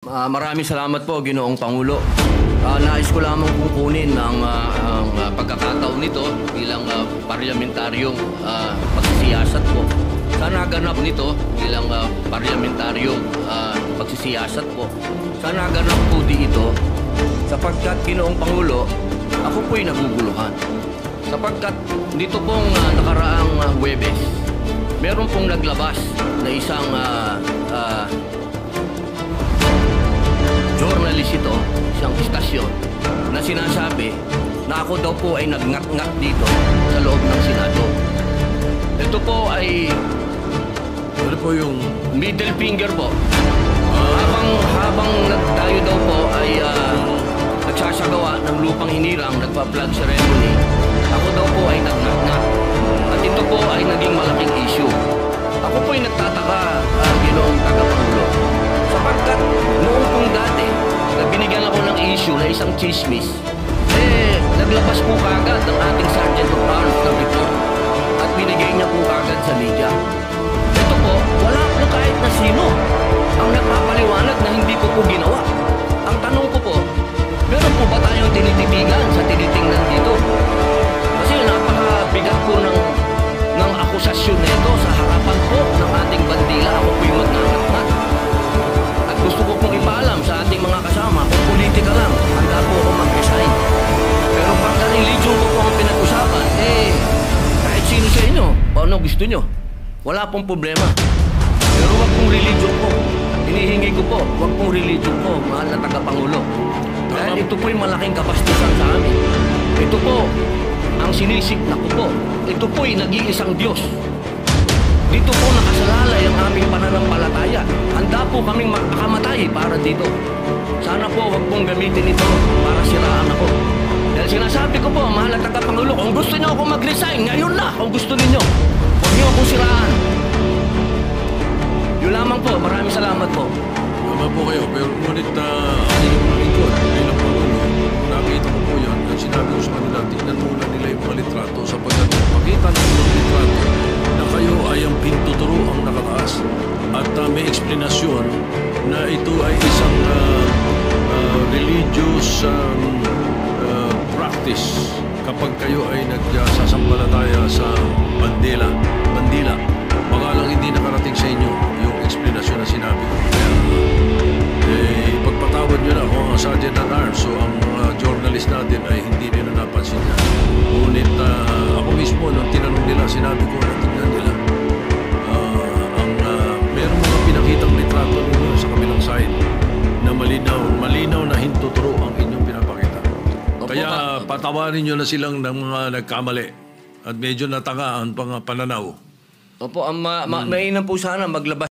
Maraming salamat po, Ginoong Pangulo. Nais ko lamang kukunin ang pagkakataon nito bilang parlamentaryong pagsisiyasat po. Sa naganap nito bilang parlamentaryong pagsisiyasat po. Sa naganap po dito, sapagkat Ginoong Pangulo, ako po'y naguguluhan. Sapagkat dito pong nakaraang Huwebes, meron pong naglabas na isang journalist ito, isang istasyon, na sinasabi na ako daw po ay nagngat-ngat dito sa loob ng Senado. Ito po ay ano po yung middle finger po. Habang tayo daw po ay nagsasagawa ng lupang hinirang, nagpa-flag ceremony, ako daw po ay nagngat-ngat. At ito po ay naging malaking issue. Ako po ay nagtataka, Ginoong Tagapangulo, sapagkat noong pong dati, na binigyan ako ng issue na isang chismis, naglabas po kagad ng ating Sergeant of Arms ng report at binigay niya po kagad sa media. Ito po, wala po kahit na sino ang nagpapaliwanag na hindi ko po ginawa. Ang tanong ko po, meron po ba tayong tinititigan sa tinitingnan dito? Kasi napakabigat po ng akusasyon nito sa harapan po ng ating bandila. Ako po yung magnangat-ngat. At gusto ko pong ipaalam sa ating mga kasama, kung politika lang, handa po ako mag-resign. Pero pagka religion ko po ang pinag-usapan, kahit sino sa inyo, paano gusto nyo, wala pong problema. Pero wag pong religion ko. Hinihingi ko po, wag pong religion ko, mahal na tagapangulo. Dahil ito po'y malaking kapastusan sa amin. Ito po, ang sinisik na ko po. Ito po'y nag-iisang Diyos. Dito po nakasalalay ang aming pananampalataya. Handa po kaming magpakamatay para dito. Sana po wag pong gamitin ito para siraan ako. Dahil sinasabi ko po, mahal na tagapangulo, kung gusto niyo ako mag-resign, ngayon na, kung gusto ninyo. Huwag niyo akong siraan. Yun lamang po. Maraming salamat po. tama po kayo, pero ngunit ang inyong lingkod bilang Pangulo, nakita ko po yan at sinabi ko sa kanila, tingnan muna nila yung mga litrato sapagkat pakita ng mga litrato na kayo ay ang pintuturo ang nakataas at may eksplanasyon na ito ay isang religious practice kapag kayo ay nagsasambalataya sa bandila. Baka lang hindi nakarating sa inyo yung eksplanasyon na sinabi ko. Pagpatawad nyo na kung ang Sergeant at Arms, so ang journalist natin ay hindi nila napansin niya. Ngunit ako mismo, nung tinanong nila, sinabi ko na tingnan nila. Meron mga pinakitang litrato ninyo sa kabilang side na malinaw na hintuturo ang inyong pinapakita. Kaya patawarin nyo na silang ng mga nagkamali at medyo natanga ang pananaw. Opo, mainam po sana maglabas